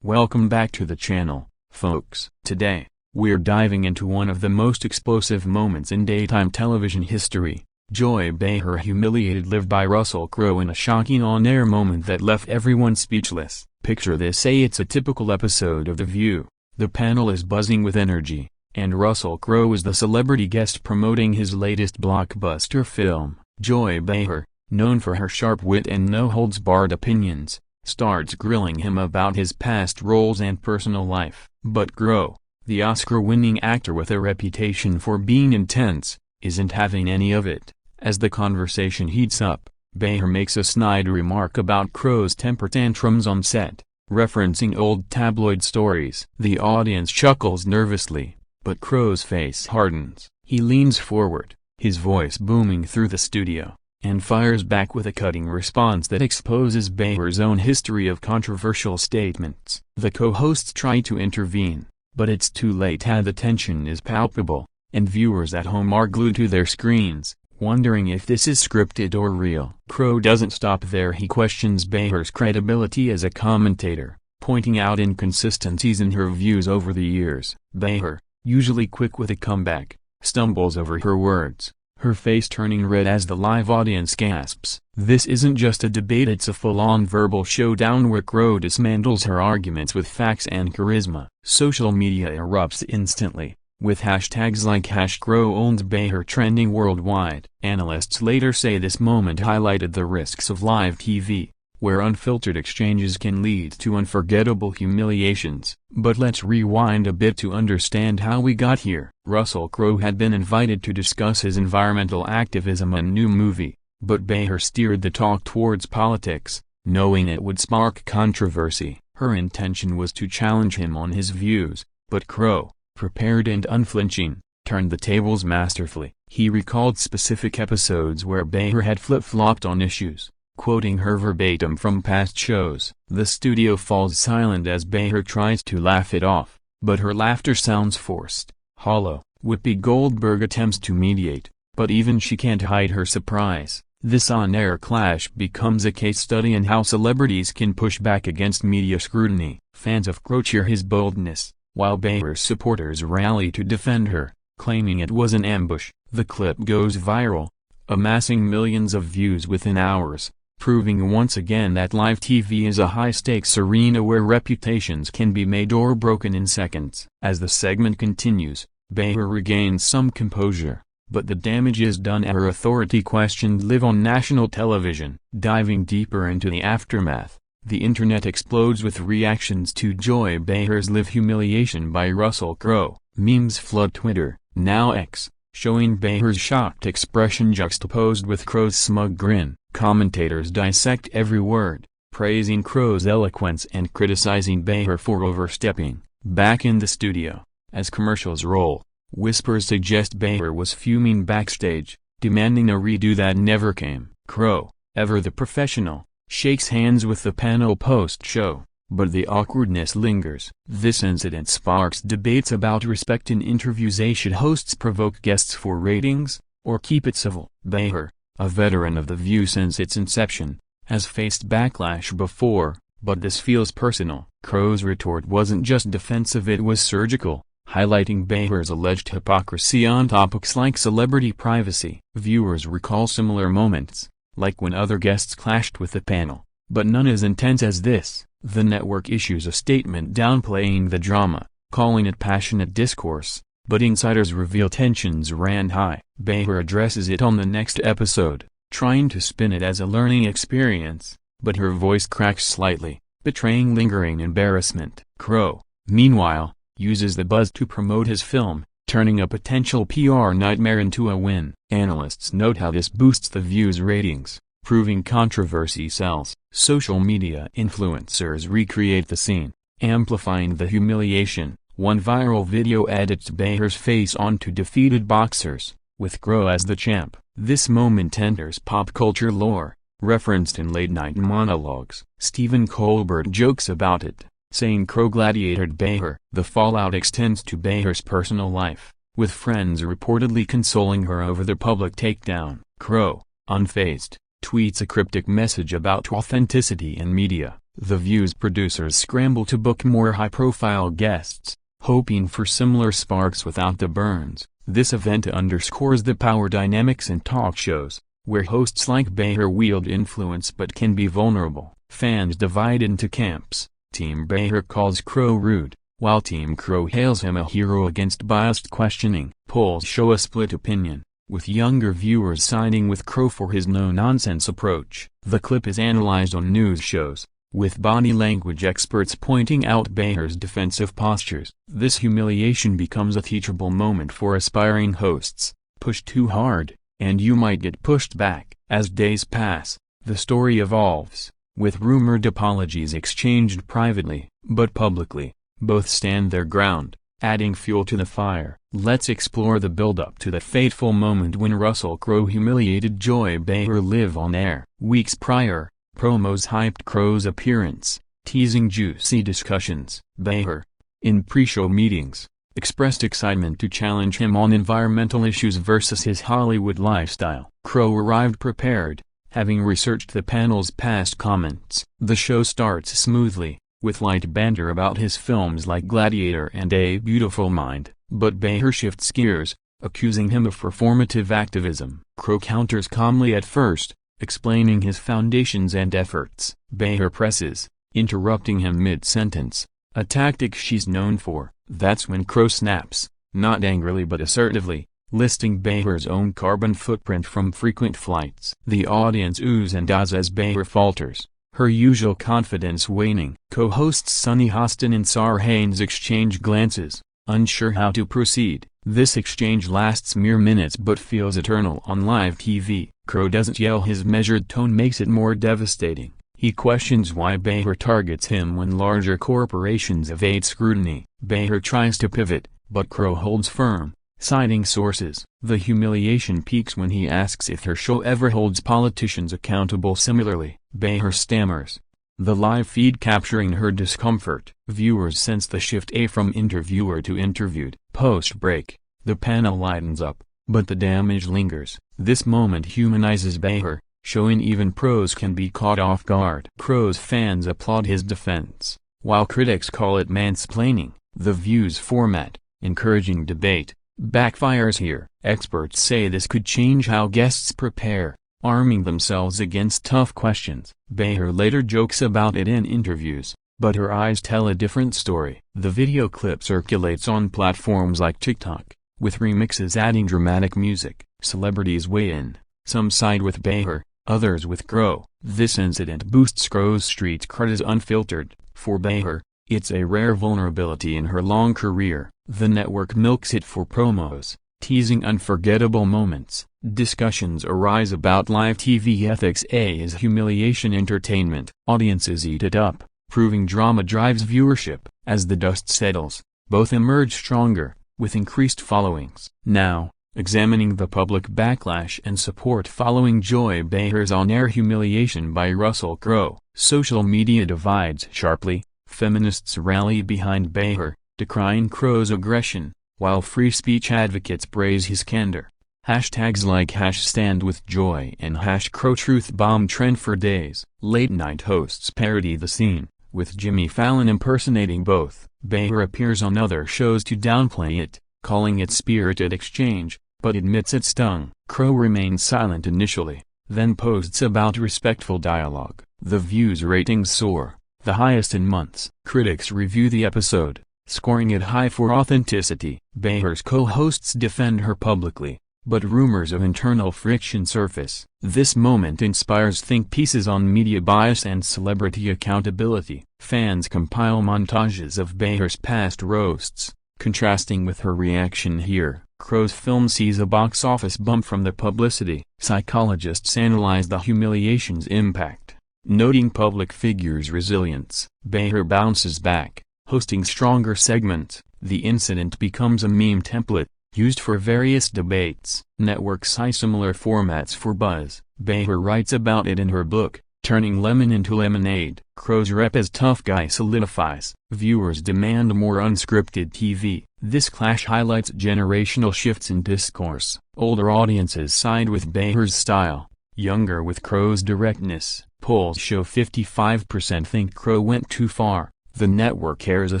Welcome back to the channel, folks. Today, we're diving into one of the most explosive moments in daytime television history. Joy Behar Humiliated lived by Russell Crowe in a shocking on-air moment that left everyone speechless. Picture this: say it's a typical episode of The View. The panel is buzzing with energy, and Russell Crowe is the celebrity guest promoting his latest blockbuster film. Joy Behar, known for her sharp wit and no-holds-barred opinions, starts grilling him about his past roles and personal life. But Crowe, the Oscar-winning actor with a reputation for being intense, isn't having any of it. As the conversation heats up, Behar makes a snide remark about Crowe's temper tantrums on set, referencing old tabloid stories. The audience chuckles nervously, but Crowe's face hardens. He leans forward, his voice booming through the studio, and fires back with a cutting response that exposes Behar's own history of controversial statements. The co-hosts try to intervene, but it's too late. The tension is palpable, and viewers at home are glued to their screens, wondering if this is scripted or real. Crowe doesn't stop there. He questions Behar's credibility as a commentator, pointing out inconsistencies in her views over the years. Behar, usually quick with a comeback, stumbles over her words, her face turning red as the live audience gasps. This isn't just a debate, it's a full-on verbal showdown where Crowe dismantles her arguments with facts and charisma. Social media erupts instantly, with hashtags like #CroweOwnsBehar trending worldwide. Analysts later say this moment highlighted the risks of live TV, where unfiltered exchanges can lead to unforgettable humiliations. But let's rewind a bit to understand how we got here. Russell Crowe had been invited to discuss his environmental activism and new movie, but Behar steered the talk towards politics, knowing it would spark controversy. Her intention was to challenge him on his views, but Crowe, prepared and unflinching, turned the tables masterfully. He recalled specific episodes where Behar had flip-flopped on issues, quoting her verbatim from past shows. The studio falls silent as Behar tries to laugh it off, but her laughter sounds forced, hollow. Whoopi Goldberg attempts to mediate, but even she can't hide her surprise. This on-air clash becomes a case study in how celebrities can push back against media scrutiny. Fans of Crowe cheer his boldness, while Behar's supporters rally to defend her, claiming it was an ambush. The clip goes viral, amassing millions of views within hours, proving once again that live TV is a high-stakes arena where reputations can be made or broken in seconds. As the segment continues, Behar regains some composure, but the damage is done. Her authority questioned live on national television. Diving deeper into the aftermath, the internet explodes with reactions to Joy Behar's live humiliation by Russell Crowe. Memes flood Twitter, now X, showing Behar's shocked expression juxtaposed with Crowe's smug grin. Commentators dissect every word, praising Crowe's eloquence and criticizing Behar for overstepping. Back in the studio, as commercials roll, whispers suggest Behar was fuming backstage, demanding a redo that never came. Crowe, ever the professional, shakes hands with the panel post-show, but the awkwardness lingers. This incident sparks debates about respect in interviews. Should hosts provoke guests for ratings, or keep it civil? Behar, a veteran of The View since its inception, has faced backlash before, but this feels personal. Crowe's retort wasn't just defensive, it was surgical, highlighting Behar's alleged hypocrisy on topics like celebrity privacy. Viewers recall similar moments, like when other guests clashed with the panel, but none as intense as this. The network issues a statement downplaying the drama, calling it passionate discourse, but insiders reveal tensions ran high. Behar addresses it on the next episode, trying to spin it as a learning experience, but her voice cracks slightly, betraying lingering embarrassment. Crowe, meanwhile, uses the buzz to promote his film, turning a potential PR nightmare into a win. Analysts note how this boosts The View's ratings, proving controversy sells. Social media influencers recreate the scene, amplifying the humiliation. One viral video edits Behar's face onto defeated boxers, with Crowe as the champ. This moment enters pop culture lore, referenced in late-night monologues. Stephen Colbert jokes about it, saying Crowe gladiated Behar. The fallout extends to Behar's personal life, with friends reportedly consoling her over the public takedown. Crowe, unfazed, tweets a cryptic message about authenticity in media, The View's producers scramble to book more high-profile guests, hoping for similar sparks without the burns. This event underscores the power dynamics in talk shows, where hosts like Behar wield influence but can be vulnerable. Fans divide into camps. Team Behar calls Crowe rude, while Team Crowe hails him a hero against biased questioning. Polls show a split opinion, with younger viewers siding with Crowe for his no-nonsense approach. The clip is analyzed on news shows, with body language experts pointing out Behar's defensive postures. This humiliation becomes a teachable moment for aspiring hosts. Push too hard, and you might get pushed back. As days pass, the story evolves, with rumored apologies exchanged privately, but publicly. Both stand their ground, adding fuel to the fire. Let's explore the build-up to the fateful moment when Russell Crowe humiliated Joy Behar live on air. Weeks prior, promos hyped Crowe's appearance, teasing juicy discussions. Behar, in pre-show meetings, expressed excitement to challenge him on environmental issues versus his Hollywood lifestyle. Crowe arrived prepared, having researched the panel's past comments. The show starts smoothly, with light banter about his films like Gladiator and A Beautiful Mind, but Behar shifts gears, accusing him of performative activism. Crowe counters calmly at first, explaining his foundations and efforts. Behar presses, interrupting him mid-sentence, a tactic she's known for. That's when Crowe snaps, not angrily but assertively, listing Behar's own carbon footprint from frequent flights. The audience oohs and ahs as Behar falters, her usual confidence waning. Co-hosts Sunny Hostin and Sar Haynes exchange glances, unsure how to proceed. This exchange lasts mere minutes but feels eternal on live TV. Crowe doesn't yell, his measured tone makes it more devastating. He questions why Behar targets him when larger corporations evade scrutiny. Behar tries to pivot, but Crowe holds firm, citing sources. The humiliation peaks when he asks if her show ever holds politicians accountable similarly. Behar stammers, the live feed capturing her discomfort. Viewers sense the shift from interviewer to interviewed. Post-break, the panel lightens up, but the damage lingers. This moment humanizes Behar, showing even pros can be caught off guard. Crowe's fans applaud his defense, while critics call it mansplaining. The View's format, encouraging debate, backfires here. Experts say this could change how guests prepare, arming themselves against tough questions. Behar later jokes about it in interviews, but her eyes tell a different story. The video clip circulates on platforms like TikTok, with remixes adding dramatic music. Celebrities weigh in, some side with Behar, others with Crowe. This incident boosts Crowe's street cred as unfiltered. For Behar, it's a rare vulnerability in her long career. The network milks it for promos, teasing unforgettable moments. Discussions arise about live TV ethics. Is humiliation entertainment? Audiences eat it up, proving drama drives viewership. As the dust settles, both emerge stronger, with increased followings. Now, examining the public backlash and support following Joy Behar's on-air humiliation by Russell Crowe. Social media divides sharply. Feminists rally behind Behar, decrying Crowe's aggression, while free speech advocates praise his candor. Hashtags like #StandWithJoy and #CroweTruthBomb trend for days. Late-night hosts parody the scene, with Jimmy Fallon impersonating both. Behar appears on other shows to downplay it, calling it spirited exchange, but admits it stung. Crowe remains silent initially, then posts about respectful dialogue. The View's ratings soar, the highest in months. Critics review the episode, scoring it high for authenticity. Behar's co-hosts defend her publicly, but rumors of internal friction surface. This moment inspires think pieces on media bias and celebrity accountability. Fans compile montages of Behar's past roasts, contrasting with her reaction here. Crowe's film sees a box office bump from the publicity. Psychologists analyze the humiliation's impact, noting public figures' resilience. Behar bounces back, hosting stronger segments. The incident becomes a meme template, used for various debates. Networks cite similar formats for buzz. Behar writes about it in her book, Turning Lemon into Lemonade. Crowe's rep as tough guy solidifies. Viewers demand more unscripted TV. This clash highlights generational shifts in discourse. Older audiences side with Behar's style, younger with Crowe's directness. Polls show 55% think Crowe went too far. The network airs a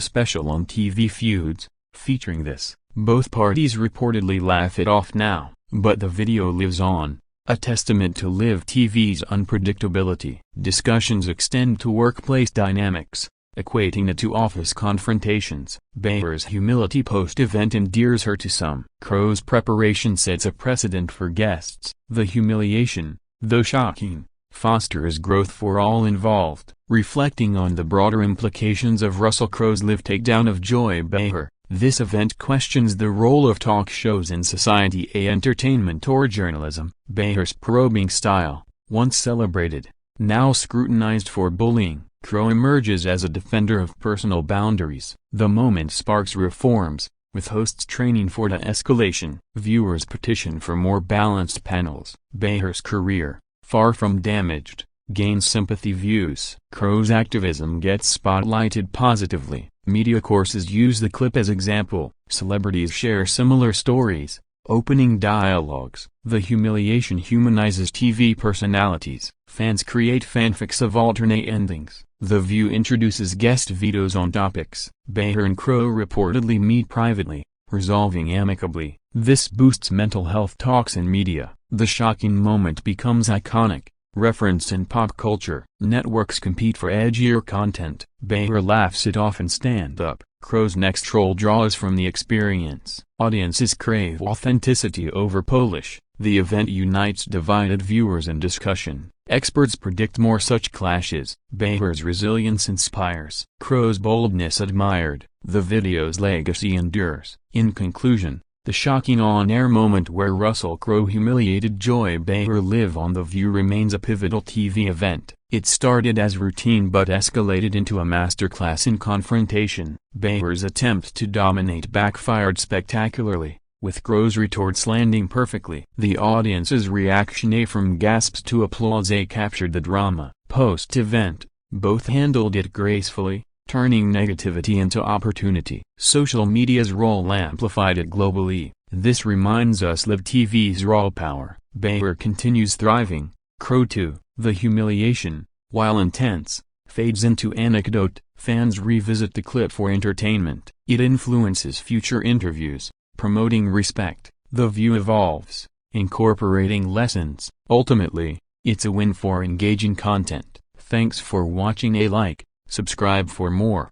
special on TV Feuds, featuring this. Both parties reportedly laugh it off now, but the video lives on, a testament to live TV's unpredictability. Discussions extend to workplace dynamics, equating it to office confrontations. Behar's humility post-event endears her to some. Crowe's preparation sets a precedent for guests. The humiliation, though shocking, fosters growth for all involved. Reflecting on the broader implications of Russell Crowe's live takedown of Joy Behar, this event questions the role of talk shows in society, entertainment or journalism. Behar's probing style, once celebrated, now scrutinized for bullying. Crowe emerges as a defender of personal boundaries. The moment sparks reforms, with hosts training for de-escalation. Viewers petition for more balanced panels. Behar's career, far from damaged, gains sympathy. Views. Crowe's activism gets spotlighted positively. Media courses use the clip as example. Celebrities share similar stories, opening dialogues. The humiliation humanizes TV personalities. Fans create fanfics of alternate endings. The View introduces guest vetoes on topics. Behar and Crowe reportedly meet privately, resolving amicably. This boosts mental health talks in media. The shocking moment becomes iconic, referenced in pop culture. Networks compete for edgier content. Behar laughs it off in stand-up. Crowe's next troll draws from the experience. Audiences crave authenticity over polish. The event unites divided viewers in discussion. Experts predict more such clashes. Behar's resilience inspires. Crowe's boldness admired. The video's legacy endures. In conclusion, the shocking on-air moment where Russell Crowe humiliated Joy Behar live on The View remains a pivotal TV event. It started as routine but escalated into a masterclass in confrontation. Behar's attempt to dominate backfired spectacularly, with Crowe's retorts landing perfectly. The audience's reaction from gasps to applause captured the drama. Post-event, both handled it gracefully, turning negativity into opportunity. Social media's role amplified it globally. This reminds us live TV's raw power. Behar continues thriving. Crowe too. The humiliation, while intense, fades into anecdote. Fans revisit the clip for entertainment. It influences future interviews, promoting respect. The View evolves, incorporating lessons. Ultimately, it's a win for engaging content. Thanks for watching. Subscribe for more.